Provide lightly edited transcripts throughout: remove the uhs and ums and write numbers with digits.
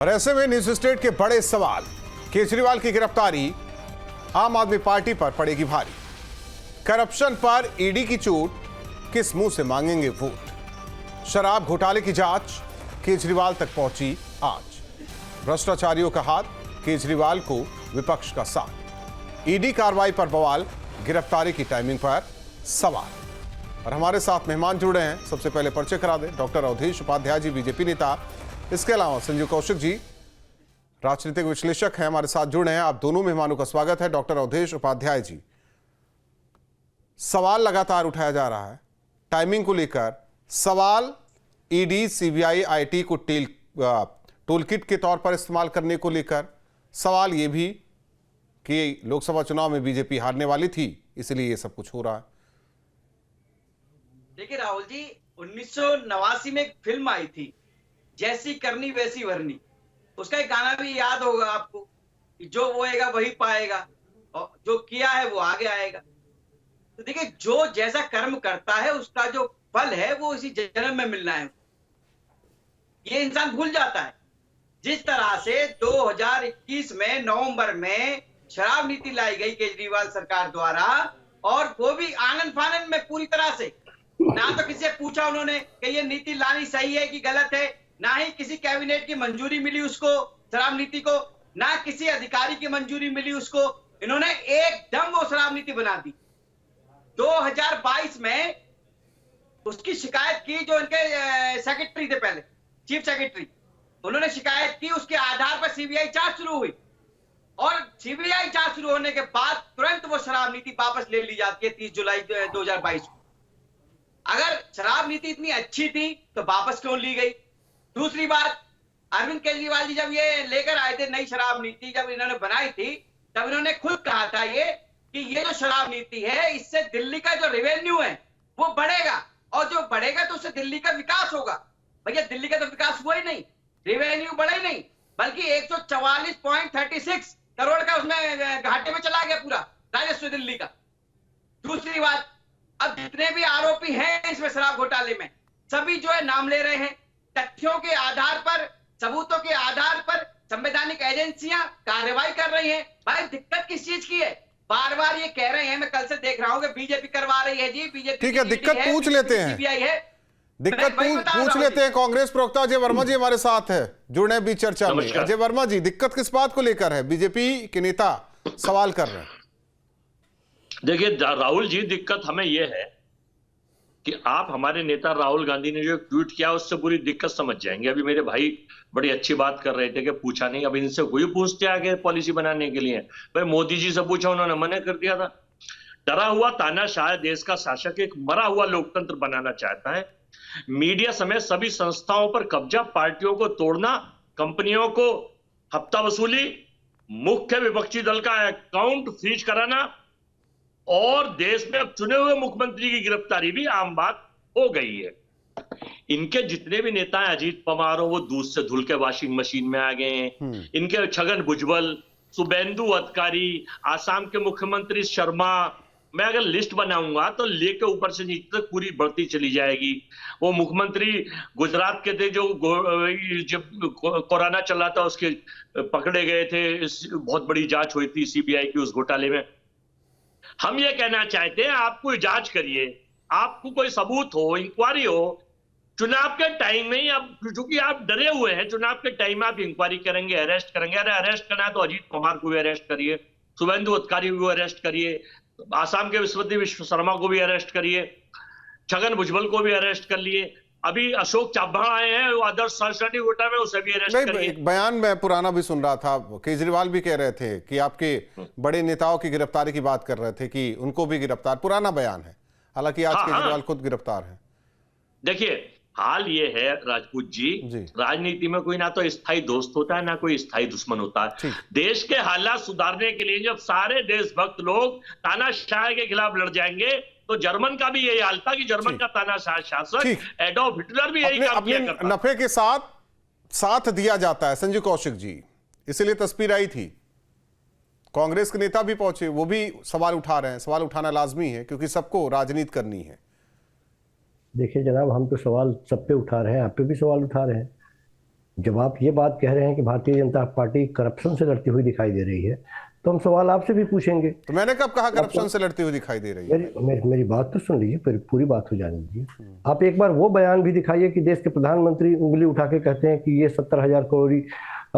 और ऐसे में न्यूज स्टेट के बड़े सवाल, केजरीवाल की गिरफ्तारी आम आदमी पार्टी पर पड़ेगी भारी। करप्शन पर ईडी की चोट, किस मुंह से मांगेंगे वोट। शराब घोटाले की जांच केजरीवाल तक पहुंची आज। भ्रष्टाचारियों का हाथ, केजरीवाल को विपक्ष का साथ। ईडी कार्रवाई पर बवाल, गिरफ्तारी की टाइमिंग पर सवाल। और हमारे साथ मेहमान जुड़े हैं, सबसे पहले परिचय करा दें। डॉक्टर अवधेश उपाध्याय जी, बीजेपी नेता। इसके अलावा संजीव कौशिक जी, राजनीतिक विश्लेषक हैं, हमारे साथ जुड़े हैं। आप दोनों मेहमानों का स्वागत है। डॉक्टर अवधेश उपाध्याय जी, सवाल लगातार उठाया जा रहा है टाइमिंग को लेकर। सवाल ईडी, सीबीआई, आईटी को टूल किट के तौर पर इस्तेमाल करने को लेकर। सवाल यह भी कि लोकसभा चुनाव में बीजेपी हारने वाली थी, इसलिए ये सब कुछ हो रहा है। देखिए राहुल जी, 1989 में एक फिल्म आई थी, जैसी करनी वैसी भरनी। उसका एक गाना भी याद होगा आपको कि जो बोएगा वही पाएगा और जो किया है वो आगे आएगा। तो देखिए, जो जैसा कर्म करता है उसका जो फल है वो इसी जन्म में मिलना है, ये इंसान भूल जाता है। जिस तरह से 2021 में नवंबर में शराब नीति लाई गई केजरीवाल सरकार द्वारा, और वो भी आनन फानन में पूरी तरह से, ना तो किसी से पूछा उन्होंने कि ये नीति लानी सही है कि गलत है, ना ही किसी कैबिनेट की मंजूरी मिली उसको, शराब नीति को, ना किसी अधिकारी की मंजूरी मिली उसको। इन्होंने एकदम वो शराब नीति बना दी। 2022 में उसकी शिकायत की, जो इनके सेक्रेटरी थे पहले, चीफ सेक्रेटरी, उन्होंने शिकायत की। उसके आधार पर सीबीआई जांच शुरू हुई, और सीबीआई जांच शुरू होने के बाद तुरंत वो शराब नीति वापस ले ली जाती है 30 जुलाई 2022 को। अगर शराब नीति इतनी अच्छी थी तो वापस क्यों ली गई? दूसरी बात, अरविंद केजरीवाल जी जब ये लेकर आए थे नई शराब नीति, जब इन्होंने बनाई थी, तब इन्होंने खुद कहा था कि ये जो शराब नीति है, इससे दिल्ली का जो रेवेन्यू है वो बढ़ेगा, और जो बढ़ेगा तो उससे दिल्ली का विकास होगा। भैया, दिल्ली का तो विकास हुआ ही नहीं, रेवेन्यू बढ़ा ही नहीं, बल्कि 144.36 करोड़ का उसमें घाटे में चला गया पूरा राजस्व दिल्ली का। दूसरी बात, अब जितने भी आरोपी हैं इसमें शराब घोटाले में, सभी जो है नाम ले रहे हैं। तथ्यों के आधार पर, सबूतों के आधार पर संवैधानिक एजेंसियां कार्रवाई कर रही हैं। भाई, दिक्कत किस चीज की है? बार बार ये कह रहे हैं, मैं कल से देख रहा हूं कि बीजेपी करवा रही है जी, बीजेपी। ठीक है, दिक्कत पूछ लेते हैं, सीबीआई है, दिक्कत पूछ लेते हैं। कांग्रेस प्रवक्ता अजय वर्मा जी हमारे साथ है, जुड़े हैं बीच चर्चा में। अजय वर्मा जी, दिक्कत किस बात को लेकर है? बीजेपी के नेता सवाल कर रहे हैं। देखिए राहुल जी, दिक्कत हमें यह है कि आप हमारे नेता राहुल गांधी ने जो ट्वीट किया उससे पूरी दिक्कत समझ जाएंगे। अभी मेरे भाई बड़ी अच्छी बात कर रहे थे कि पूछा नहीं। अब इनसे कोई पूछते आगे पॉलिसी बनाने के लिए? भाई, मोदी जी से पूछा, उन्होंने मना कर दिया था। डरा हुआ तानाशाह देश का शासक एक मरा हुआ लोकतंत्र बनाना चाहता है। मीडिया समेत सभी संस्थाओं पर कब्जा, पार्टियों को तोड़ना, कंपनियों को हफ्ता वसूली, मुख्य विपक्षी दल का अकाउंट फ्रीज कराना, और देश में अब चुने हुए मुख्यमंत्री की गिरफ्तारी भी आम बात हो गई है। इनके जितने भी नेता हैं, अजीत पवार हो, वो दूध से धुल के वॉशिंग मशीन में आ गए हैं। इनके छगन भुजबल, शुभेंदु अधिकारी, आसाम के मुख्यमंत्री शर्मा, मैं अगर लिस्ट बनाऊंगा तो लेके ऊपर से नीचे तक पूरी बढ़ती चली जाएगी। वो मुख्यमंत्री गुजरात के थे जो जब कोरोना चल रहा था उसके पकड़े गए थे, बहुत बड़ी जांच हुई थी सीबीआई की उस घोटाले में। हम ये कहना चाहते हैं, आप कोई जांच करिए, आपको कोई सबूत हो, इंक्वायरी हो। चुनाव के टाइम में ही आप, क्योंकि आप डरे हुए हैं, चुनाव के टाइम में आप इंक्वायरी करेंगे, अरेस्ट करेंगे। अरे अरेस्ट करना है तो अजीत पवार को भी अरेस्ट करिए, शुभेंदु अधिकारी को अरेस्ट करिए, आसाम के विश्व शर्मा को भी अरेस्ट करिए, छगन भुजबल को भी अरेस्ट कर लिए। अभी अशोक चव्हाण आए हैं, वो आदर्श संस्कृति घोटाले में, उसे भी अरेस्ट करिए। एक बयान मैं पुराना भी सुन रहा था, केजरीवाल भी कह रहे थे कि आपके बड़े नेताओं की गिरफ्तारी की बात कर रहे थे कि उनको भी गिरफ्तार। पुराना बयान है, हालांकि आज केजरीवाल खुद गिरफ्तार है। देखिए, हाल ये है राजपूत जी, राजनीति में कोई ना तो स्थायी दोस्त होता है, ना कोई स्थायी दुश्मन होता है। देश के हालात सुधारने के लिए जब सारे देशभक्त लोग तानाशाह के खिलाफ लड़ जाएंगे, तो जर्मन का भी यही हाल था कि जर्मन का तानाशाह शासक एडोल्फ हिटलर भी यही काम किया करता। नफे के साथ दिया जाता है। संजीव कौशिक जी, इसीलिए तस्वीर आई थी। कांग्रेस के नेता भी पहुंचे, वो भी सवाल उठा रहे हैं। सवाल उठाना लाजमी है क्योंकि सबको राजनीति करनी है। देखिए जनाब, हम तो सवाल सब पे उठा रहे हैं, आप पे भी सवाल उठा रहे हैं। जब आप ये बात कह रहे हैं कि भारतीय जनता पार्टी करप्शन से लड़ती हुई दिखाई दे रही है, तो हम सवाल आपसे भी पूछेंगे। तो मैंने कब कहा करप्शन से लड़ती हुई दिखाई दे रही है? मेरी बात तो सुन लीजिए, फिर पूरी बात हो जाने दीजिए। आप एक बार वो बयान भी दिखाइए कि देश के प्रधानमंत्री उंगली उठा के कहते हैं कि ये 70,000 करोड़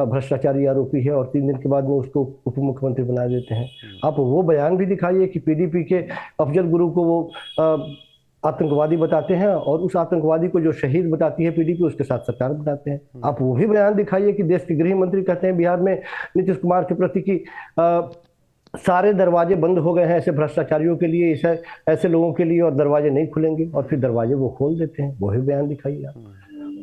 भ्रष्टाचारी आरोपी है, और 3 दिन के बाद में उसको उप मुख्यमंत्री बना देते हैं। आप वो बयान भी दिखाइए कि पीडीपी के अफजल गुरु को वो आतंकवादी बताते हैं, और उस आतंकवादी को जो शहीद बताती है पीडीपी, उसके साथ सरकार बताते हैं। आप वो भी बयान दिखाइए कि देश के गृह मंत्री कहते हैं बिहार में नीतीश कुमार के प्रति की सारे दरवाजे बंद हो गए हैं ऐसे भ्रष्टाचारियों के लिए, ऐसे लोगों के लिए, और दरवाजे नहीं खुलेंगे, और फिर दरवाजे वो खोल देते हैं। वो भी बयान दिखाइए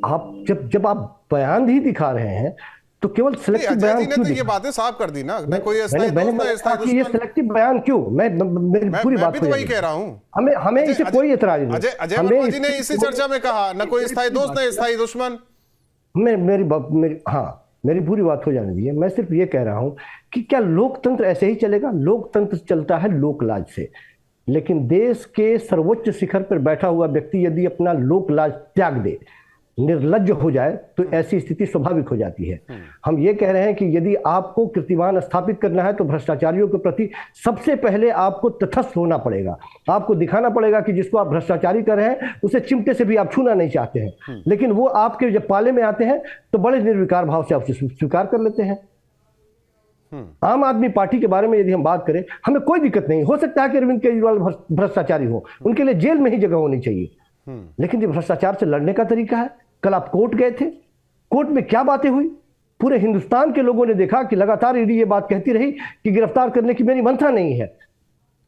आप। जब आप बयान ही दिखा रहे हैं तो केवल सिलेक्टिव बयान क्यों? ये बातें साफ कर दी ना, मैं कोई ये सिलेक्टिव बयान क्यों? मेरी पूरी बात तो वही कह रहा हूं। हमें इसे कोई एतराज नहीं। अजय वर्मा जी ने इसी चर्चा में कहा, न कोई स्थायी दोस्त न स्थायी दुश्मन। मेरी पूरी बात हो जाने दीजिए। मैं सिर्फ ये कह रहा हूं कि क्या लोकतंत्र ऐसे ही चलेगा? लोकतंत्र चलता है लोकलाज से, लेकिन देश के सर्वोच्च शिखर पर बैठा हुआ व्यक्ति यदि अपना लोकलाज त्याग दे, निर्लज्ज हो जाए, तो ऐसी स्थिति स्वाभाविक हो जाती है। हम ये कह रहे हैं कि यदि आपको कीर्तिमान स्थापित करना है तो भ्रष्टाचारियों के प्रति सबसे पहले आपको तटस्थ होना पड़ेगा। आपको दिखाना पड़ेगा कि जिसको आप भ्रष्टाचारी कर रहे हैं उसे चिमटे से भी आप छूना नहीं चाहते हैं, लेकिन वो आपके जब पाले में आते हैं तो बड़े निर्विकार भाव से आपसे स्वीकार कर लेते हैं। आम आदमी पार्टी के बारे में यदि हम बात करें, हमें कोई दिक्कत नहीं। हो सकता है कि अरविंद केजरीवाल भ्रष्टाचारी हो, उनके लिए जेल में ही जगह होनी चाहिए, लेकिन ये भ्रष्टाचार से लड़ने का तरीका है। कल आप कोर्ट गए थे, कोर्ट में क्या बातें हुई? पूरे हिंदुस्तान के लोगों ने देखा कि लगातार ईडी ये बात कहती रही कि गिरफ्तार करने की मेरी मंशा नहीं है।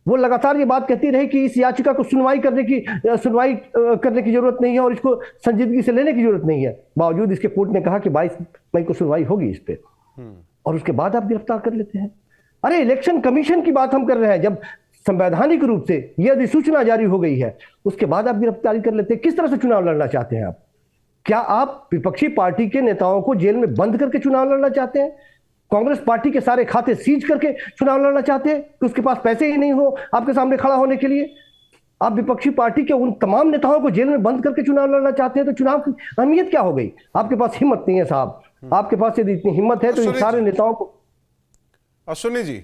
वो लगातार ये बात कहती रही कि इस याचिका को सुनवाई करने की जरूरत नहीं है और इसको संजीदगी से लेने की जरूरत नहीं है। बावजूद इसके कोर्ट ने कहा कि 22 मई को सुनवाई होगी इस पे, और उसके बाद आप गिरफ्तार कर लेते हैं। अरे इलेक्शन कमीशन की बात हम कर रहे हैं, जब संवैधानिक रूप से यह अधिसूचना जारी हो गई है उसके बाद आप गिरफ्तारी कर लेते हैं। किस तरह से चुनाव लड़ना चाहते हैं आप? क्या आप विपक्षी पार्टी के नेताओं को जेल में बंद करके चुनाव लड़ना चाहते हैं? कांग्रेस पार्टी के सारे खाते सीज करके चुनाव लड़ना चाहते हैं कि उसके पास पैसे ही नहीं हो आपके सामने खड़ा होने के लिए? आप विपक्षी पार्टी के उन तमाम नेताओं को जेल में बंद करके चुनाव लड़ना चाहते हैं, तो चुनाव की अहमियत क्या हो गई? आपके पास हिम्मत नहीं है साहब। आपके पास यदि इतनी हिम्मत है तो इन सारे नेताओं को। अश्विनी जी,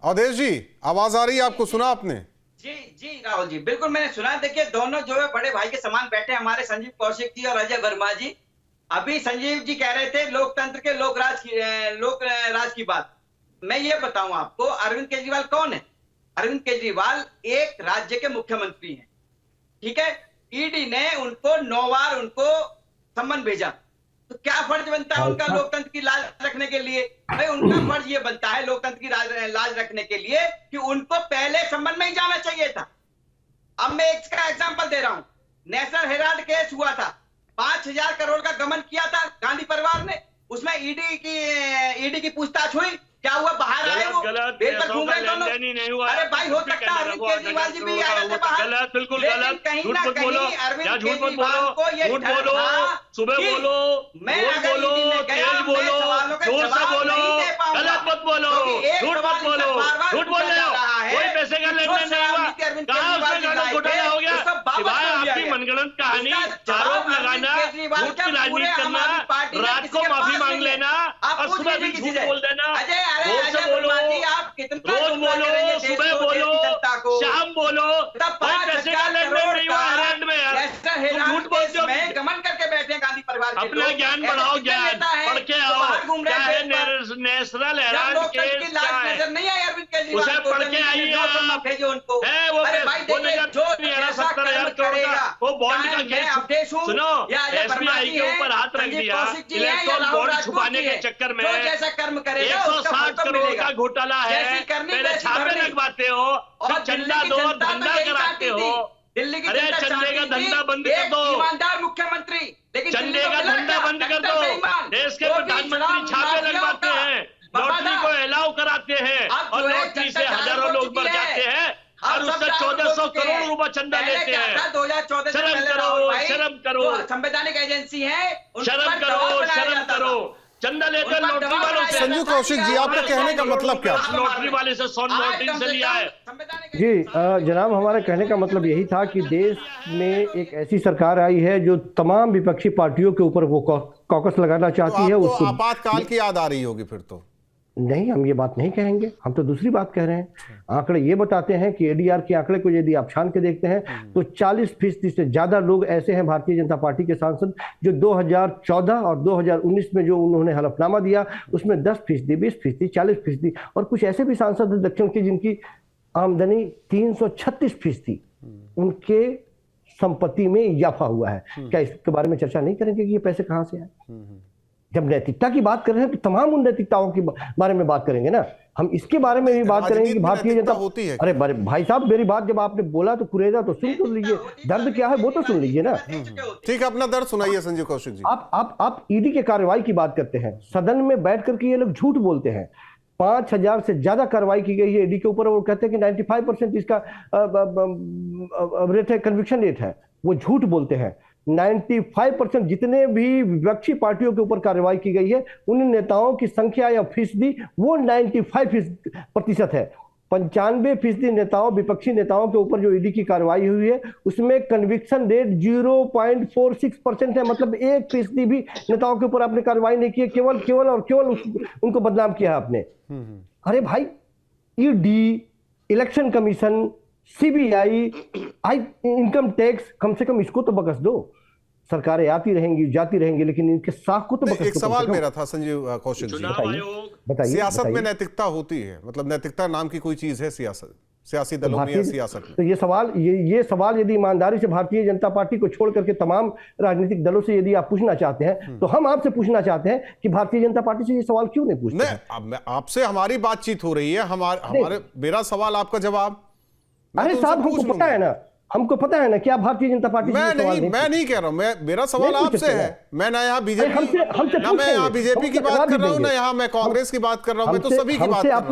अवधेश जी, आवाज आ रही है आपको? सुना आपने? जी राहुल जी, बिल्कुल मैंने सुना। देखिए दोनों जो है बड़े भाई के समान बैठे हमारे संजीव कौशिक जी और अजय वर्मा जी। अभी संजीव जी कह रहे थे लोकतंत्र के लोकराज की बात। मैं ये बताऊं आपको, अरविंद केजरीवाल कौन है? अरविंद केजरीवाल एक राज्य के मुख्यमंत्री हैं, ठीक है। ईडी ने उनको 9 बार उनको सम्मन भेजा, तो क्या फर्ज बनता है उनका लोकतंत्र की लाज रखने के लिए? भाई उनका फर्ज ये बनता है लोकतंत्र की लाज रखने के लिए कि उनको पहले सम्मन में ही जाना चाहिए था। अब मैं इसका एग्जांपल दे रहा हूं। नेशनल हेराल्ड केस हुआ था, 5,000 करोड़ का गबन किया था गांधी परिवार ने, उसमें ईडी की पूछताछ हुई। क्या हुआ? बाहर आए वो, बेल पर घूम रहे दोनों। अरे भाई हो सकता है अरविंद केजरीवाल जी भी आए थे बाहर। गलत, बिल्कुल गलत। कहीं ना कहीं अरविंद केजरीवाल को ये सुबह बोलो, मैं अगर ईडी में गया, मैं सवालों का जवाब नहीं दे पाऊंगा। गलत मत बोलो, झूठ मत बोलो, झूठ बोल रहे हो। कोई पैसे का लेन देन नहीं हुआ। कहां उससे गलत घोटाला हो गया? सिवाय आपकी मनगढ़ंत कहानी, आरोप लगाना, झूठ की राजनीति करना, रात को माफी मांग लेना और सुबह भी झूठ बोल देना। रोज बोलो, रोज बोलो, सुबह बोलो, शाम बोलो, कोई पैसे का लेन देन नहीं हुआ हेराल्ड में यार। झूठ बोलते हो। गमन करके बैठे हैं गांधी परिवार के अपना ज्ञान बढ़ाओ, ज्ञान पढ़ के आओ। क्या है नेशनल हेराल्ड केस नहीं है अरविंद केजरीवाल, उसे पढ़ के आइए आप। भेजो उनको। है वो 70,000 करोड़ का वो बॉन्ड का केस। सुनो, एसबीआई के ऊपर हाथ रख दिया इलेक्ट्रॉन बॉन्ड छुपाने के चक्कर में। जैसा कर्म करेगा 160 करोड़ का घोटाला है। पहले छापे लगवाते हो, फिर चंदा दो, धंधा कराते हो। दिल्ली की चंदे का धंधा बंद कर दो, ईमानदार मुख्यमंत्री, लेकिन चंदे का धंधा बंद कर दो। देश के प्रधानमंत्री छापे लगवाते हैं, लॉटरी को अलाउ कराते हैं और लॉटरी से हजारों लोग मर जाते हैं और उससे 1,400 करोड़ रुपए चंदा लेते हैं। 2014 शर्म करो, शर्म करो, संवैधानिक एजेंसी है, शर्म करो, शर्म करो। चंदा लेते हैं लॉटरी वालों से। संजू कौशिक जी, आपका कहने का मतलब क्या? लॉटरी वाले से 100 नोटिंग से लिया है जी जनाब, हमारा कहने का मतलब यही था कि देश में एक ऐसी सरकार आई है जो तमाम विपक्षी पार्टियों के ऊपर वो कॉकस लगाना चाहती है। आपको उसको आपातकाल की याद आ रही होगी फिर तो। नहीं, हम ये बात नहीं कहेंगे, हम तो दूसरी बात कह रहे हैं। आंकड़े ये बताते हैं कि एडीआर के आंकड़े को यदि आप छान के देखते हैं तो 40% से ज्यादा लोग ऐसे हैं भारतीय जनता पार्टी के सांसद जो 2014 और 2019 में जो उन्होंने हलफनामा दिया उसमें 10%, 20%, 40%, और कुछ ऐसे भी सांसद हैं दक्षिण के जिनकी आमदनी 336% उनके संपत्ति में इजाफा हुआ है। क्या इसके बारे में चर्चा नहीं करेंगे कि ये पैसे कहां से आए? जब नैतिकता की बात कर रहे हैं तो तमाम उन नैतिकताओं के बारे में बात करेंगे ना। हम इसके बारे में भी बात करेंगे कि भारतीय जनता होती है। अरे भाई साहब, मेरी बात जब आपने बोला तो कुरेदा तो सुन तो लीजिए, दर्द क्या है वो तो सुन लीजिए ना। ठीक है, अपना दर्द सुनाइए संजय कौशिक जी। आप ईडी के कार्रवाई की बात करते हैं, सदन में बैठ करके ये लोग झूठ बोलते हैं। 5000 से ज्यादा कार्रवाई की गई है ईडी के ऊपर, वो कहते हैं कि 95% इसका रेट है, कन्विक्शन रेट है। वो झूठ बोलते हैं। 95% जितने भी विपक्षी पार्टियों के ऊपर कार्रवाई की गई है उन नेताओं की संख्या या फीसदी वो 95% है। 95% नेताओं, विपक्षी नेताओं के ऊपर जो ईडी की कार्रवाई हुई है उसमें कन्विक्शन रेट 0.46% है। मतलब 1% भी नेताओं के ऊपर आपने कार्रवाई नहीं की है, केवल उनको बदनाम किया है आपने। अरे भाई, ED, election commission, CBI, income tax, कम से कम इसको तो बकस दो। सरकारें आती रहेंगी जाती रहेंगी लेकिन इनके साख को तो बकस दो। एक सवाल मेरा था संजीव कौशिक जी, बताइए। सियासत में नैतिकता होती है, मतलब नैतिकता नाम की कोई चीज है सियासी दलों में या सियासत में? तो ये सवाल यदि ईमानदारी से भारतीय जनता पार्टी को छोड़ करके तमाम राजनीतिक दलों से यदि आप पूछना चाहते हैं तो हम आपसे पूछना चाहते हैं कि भारतीय जनता पार्टी से ये सवाल क्यों नहीं पूछते? नहीं, आपसे हमारी बातचीत हो रही है, हमारे मेरा सवाल आपका जवाब। अरे साहब, हमको पता है ना कि आप भारतीय जनता पार्टी से मैं नहीं कह रहा हूं, मेरा सवाल आपसे है। मैं ना यहाँ बीजेपी की बात कर रहा हूँ, ना यहाँ मैं कांग्रेस की बात कर रहा हूँ, मैं तो सभी की बात कर रहा हूँ।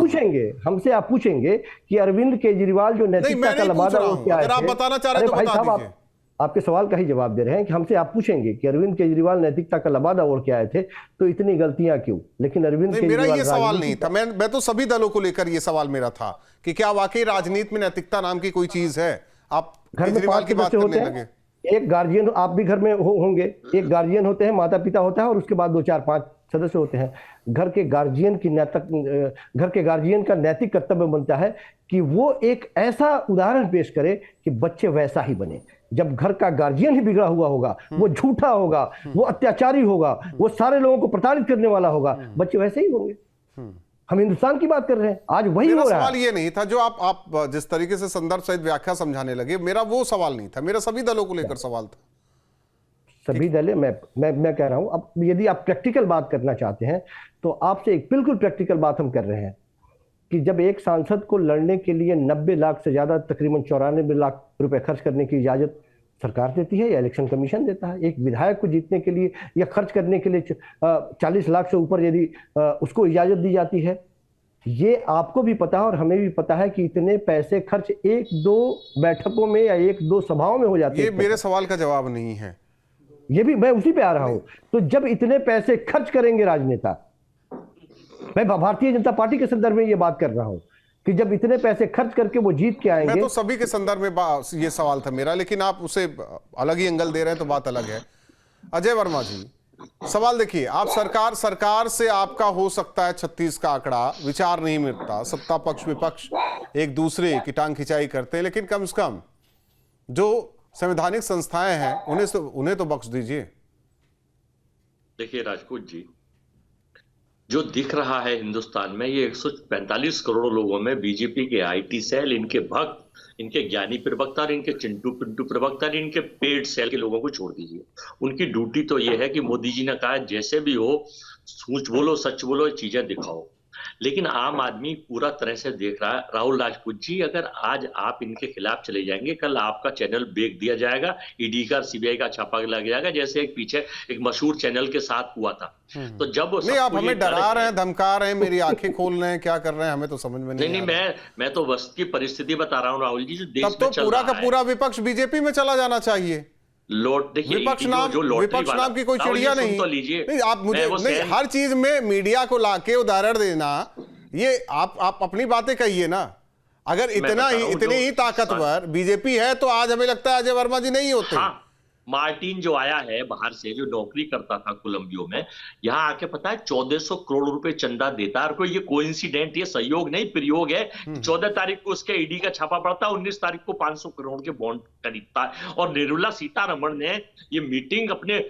हमसे आप पूछेंगे कि अरविंद केजरीवाल जो नैतिकता का लबादा ओढ़ के आए थे, आप बताना चाह रहे हैं तो बता दीजिए। आपके सवाल का ही जवाब दे रहे हैं कि हमसे आप पूछेंगे कि अरविंद केजरीवाल नैतिकता का लबादा ओढ़ के आए थे तो इतनी गलतियां क्यों? लेकिन अरविंद मेरा ये सवाल नहीं था, मैं तो सभी दलों को लेकर ये सवाल मेरा था कि क्या वाकई राजनीति में नैतिकता नाम की कोई चीज है? आप घर में 5 की बात करने लगे। एक गार्जियन, आप भी घर में होंगे, एक गार्जियन होते हैं, माता पिता होता है और उसके बाद 2, 4, 5 सदस्य होते हैं। घर के गार्जियन का नैतिक कर्तव्य बनता है कि वो एक ऐसा उदाहरण पेश करे कि बच्चे वैसा ही बने। जब घर का गार्जियन ही बिगड़ा हुआ होगा, वो झूठा होगा, वो अत्याचारी होगा, वो सारे लोगों को प्रताड़ित करने वाला होगा, बच्चे वैसे ही होंगे। हम हिंदुस्तान की बात कर रहे हैं, आज वही हो रहा है। सवाल ये नहीं था जो आप जिस तरीके से संदर्भ सहित व्याख्या समझाने लगे, मेरा वो सवाल नहीं था, मेरा सभी दलों को लेकर सवाल था। सभी दल, मैं कह रहा हूं, अब यदि आप प्रैक्टिकल बात करना चाहते हैं तो आपसे एक बिल्कुल प्रैक्टिकल बात हम कर रहे हैं कि जब एक सांसद को लड़ने के लिए 90 लाख से ज्यादा, तकरीबन 94 लाख रुपए खर्च करने की इजाजत सरकार देती है या इलेक्शन कमीशन देता है? एक विधायक को जीतने के लिए या खर्च करने के लिए 40 लाख से ऊपर यदि उसको इजाजत दी जाती है, ये आपको भी पता है और हमें भी पता है कि इतने पैसे खर्च 1-2 बैठकों में या 1-2 सभाओं में हो जाते हैं। ये मेरे सवाल का जवाब नहीं है, ये भी मैं उसी पे आ रहा हूं। तो जब इतने पैसे खर्च करेंगे राजनेता, मैं भारतीय जनता पार्टी के संदर्भ में ये बात कर रहा हूं कि जब इतने पैसे खर्च करके वो जीत के आएंगे। मैं तो सभी के संदर्भ में ये सवाल था मेरा, लेकिन आप उसे अलग ही एंगल दे रहे हैं तो बात अलग है। अजय वर्मा जी, सवाल देखिए, आप सरकार से आपका हो सकता है 36 का आंकड़ा, विचार नहीं मिलता, सत्ता पक्ष विपक्ष एक दूसरे की टांग खिंचाई करते हैं, लेकिन कम से कम जो संवैधानिक संस्थाएं हैं उन्हें तो बख्श दीजिए। देखिए राजपूत जी, जो दिख रहा है हिंदुस्तान में, ये 145 करोड़ लोगों में बीजेपी के आईटी सेल, इनके भक्त, इनके ज्ञानी प्रवक्ता, इनके चिंटू पिंटू प्रवक्ता, इनके पेड सेल के लोगों को छोड़ दीजिए। उनकी ड्यूटी तो ये है कि मोदी जी ने कहा जैसे भी हो, झूठ बोलो सच बोलो, चीजें दिखाओ। लेकिन आम आदमी पूरा तरह से देख रहा है। राहुल राजपूत जी, अगर आज आप इनके खिलाफ चले जाएंगे, कल आपका चैनल बेच दिया जाएगा, ईडी का सीबीआई का छापा लग जाएगा, जैसे एक पीछे एक मशहूर चैनल के साथ हुआ था। तो जब नहीं, आप हमें डरा रहे हैं, धमका रहे हैं, मेरी आंखें खोल रहे हैं, क्या कर रहे हैं हमें तो समझ में नहीं। मैं तो वस्त की परिस्थिति बता रहा हूँ राहुल जी, जो देश तब तो पूरा का पूरा विपक्ष बीजेपी में चला जाना चाहिए। देखिए विपक्ष जो नाम लॉटरी विपक्ष वाला, नाम की कोई राहुल जी, चिड़िया सुन नहीं। तो लीजिए, नहीं आप मुझे मैं वो नहीं, हर चीज में मीडिया को लाके उदाहरण देना, ये आप अपनी बातें कहिए ना। अगर इतने ही ताकतवर बीजेपी है तो आज हमें लगता है अजय वर्मा जी नहीं होते। हाँ, मार्टिन जो आया है बाहर से, जो नौकरी करता था कोलंबियो में, यहाँ आके पता है 1400 करोड़ रुपए चंदा देता है। और कोई ये कोइंसिडेंट, ये संयोग नहीं, प्रयोग है। 14 तारीख को उसके ईडी का छापा पड़ता है, 19 तारीख को 500 करोड़ के बॉन्ड खरीदता है। और निर्मला सीतारमण ने ये मीटिंग अपने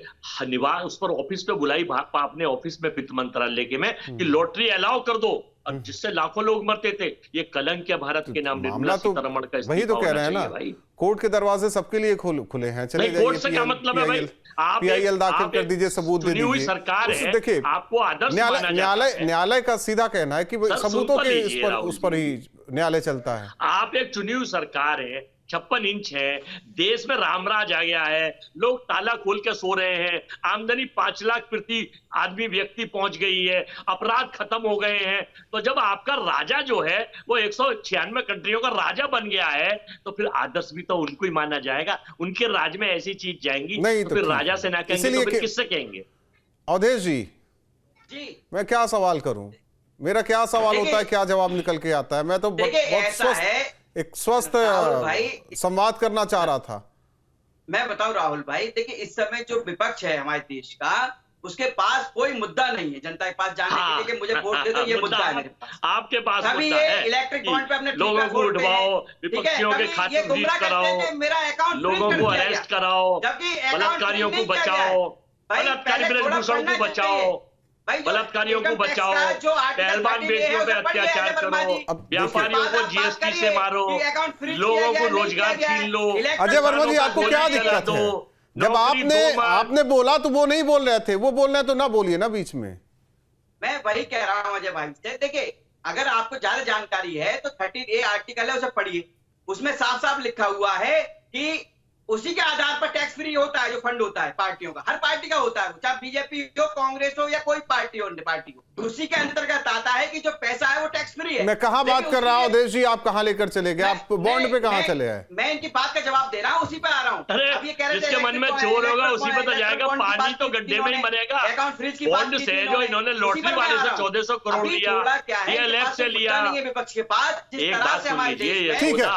निवास उस पर ऑफिस पे बुलाई, अपने ऑफिस में वित्त मंत्रालय के में, कि लॉटरी अलाउ कर दो, अब जिससे लाखों लोग मरते थे। ये कलंक है भारत के नाम। निर्मला सीतारमण का वही तो कह रहे हैं ना भाई, कोर्ट के दरवाजे सबके लिए खुले हैं। चले जाइए, कोर्ट से क्या मतलब है भाई? आप PIL दाखिल कर दीजिए, सबूत दे दीजिए। सरकार है, देखिए आपको आदर्श माना जाता है। न्यायालय का सीधा कहना है कि सबूतों के उस पर ही न्यायालय चलता है। आप एक चुनी हुई सरकार है, 56 इंच है, देश में रामराज आ गया है, लोग ताला खोल के सो रहे हैं, आमदनी 5 लाख प्रति आदमी व्यक्ति पहुंच गई है, अपराध खत्म हो गए हैं। तो जब आपका राजा जो है वो 196 कंट्रियों का राजा बन गया है, तो फिर आदर्श भी तो उनको ही माना जाएगा। उनके राज में ऐसी चीज जाएंगी नहीं तो फिर राजा से ना कहेंगे तो फिर किससे कहेंगे? अवधेश जी, मैं क्या सवाल करूं? मेरा क्या सवाल होता है, क्या जवाब निकल के आता है? मैं तो बहुत एक स्वस्थ संवाद करना चाह रहा था। मैं बताऊं राहुल भाई, देखिए इस समय जो विपक्ष है हमारे देश का, उसके पास कोई मुद्दा नहीं है जनता के पास जाने के लिए कि मुझे वोट दे दो, ये मुद्दा है मेरे पास। आपके पास अभी मुद्दा ये है इलेक्ट्रिक बॉन्ड पे अपने लोगों को उठवाओ, विपक्षियों के खाते फ्रीज कराओ, लोगों को अरेस्ट कराओ, बलात्कारियों को बचाओ, बलात्कारी ब्रजभूषण को बचाओ, बलात्कारियों को बचाओ, पहलवान बेटियों पे अत्याचार करो, व्यापारियों को GST से मारो, लोगों को रोजगार छीन लो। अजय वर्मा जी, आपको क्या दिक्कत है? जब आपने बोला तो वो नहीं बोल रहे थे, वो बोल रहे हैं तो ना बोलिए ना बीच में। मैं वही कह रहा हूं अजय भाई से, देखिए अगर आपको ज्यादा जानकारी है तो 30A आर्टिकल है, उसे पढ़िए। उसमें साफ साफ लिखा हुआ है कि उसी के आधार पर टैक्स फ्री होता है जो फंड होता है पार्टियों का, हर पार्टी का होता है, चाहे बीजेपी हो, कांग्रेस हो या कोई पार्टी हो, पार्टी हो, उसी के अंतर्गत आता है कि जो पैसा है वो टैक्स फ्री है। मैं कहां बात कर रहा हूं अवधेश जी, आप कहां लेकर चले गए? आप बॉन्ड पे कहां चले आए? मैं इनकी बात का जवाब दे रहा हूं, उसी पे आ रहा हूं। अब ये कह रहे थे जिसके मन में चोर होगा उसी पे तो जाएगा, पानी तो गड्ढे में ही मरेगा। अकाउंट फ्रीज की बॉन्ड से जो इन्होंने लॉटरी वाले से 1400 करोड़ लिया, DLF से लिया, विपक्ष के पास जिस एक तरह बात से सुन हमारे लीजिए, देश ठीक है,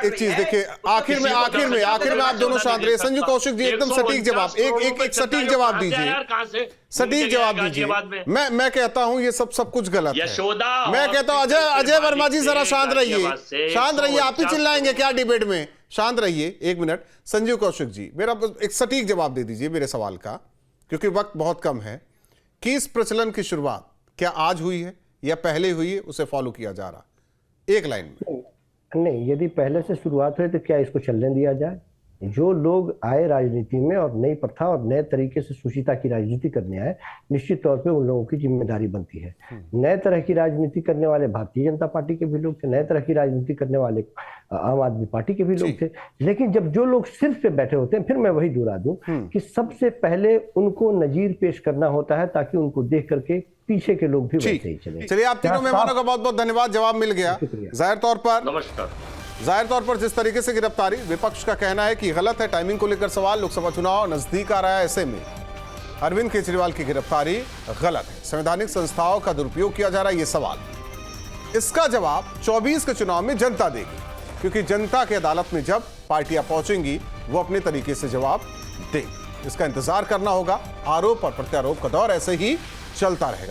एक चीज देखिए, आखिर में आप दोनों शांत रहिए। संजू कौशिक जी, एकदम सटीक जवाब, एक सटीक जवाब दीजिए, सटीक जवाब दीजिए। मैं कहता हूं ये सब कुछ गलत है। मैं कहता हूं अजय वर्मा जी जरा शांत रहिए, शांत रहिए, आप ही चिल्लाएंगे क्या डिबेट में? शांत रहिए 1 मिनट। संजू कौशिक जी, मेरा एक सटीक जवाब दे दीजिए मेरे सवाल का, क्योंकि वक्त बहुत कम है, कि इस प्रचलन की शुरुआत क्या आज हुई है या पहले हुई है, उसे फॉलो किया जा रहा? एक लाइन में। नहीं, यदि पहले से शुरुआत हुई तो क्या इसको चलने दिया जाए? जो लोग आए राजनीति में और नई प्रथा और नए तरीके से सुशीलता की राजनीति करने आए, निश्चित तौर पे उन लोगों की जिम्मेदारी बनती है। नए तरह की राजनीति करने वाले भारतीय जनता पार्टी के भी लोग थे, नए तरह की राजनीति करने वाले आम आदमी पार्टी के भी लोग थे। लेकिन जब जो लोग सिर्फ पे बैठे होते हैं, फिर मैं वही दोहरा दूं कि सबसे पहले उनको नजीर पेश करना होता है, ताकि उनको देख करके पीछे के लोग भी वैसे ही चले। चलिए, आप तीनों मेहमानों का बहुत बहुत धन्यवाद, जवाब मिल गया। जाहिर तौर पर जिस तरीके से गिरफ्तारी, विपक्ष का कहना है कि गलत है, टाइमिंग को लेकर सवाल, लोकसभा चुनाव नजदीक आ रहा है, ऐसे में अरविंद केजरीवाल की गिरफ्तारी गलत है, संवैधानिक संस्थाओं का दुरुपयोग किया जा रहा है, ये सवाल। इसका जवाब 24 के चुनाव में जनता देगी, क्योंकि जनता की अदालत में जब पार्टियां पहुंचेंगी वो अपने तरीके से जवाब देंगी। इसका इंतजार करना होगा। आरोप और प्रत्यारोप का दौर ऐसे ही चलता रहेगा।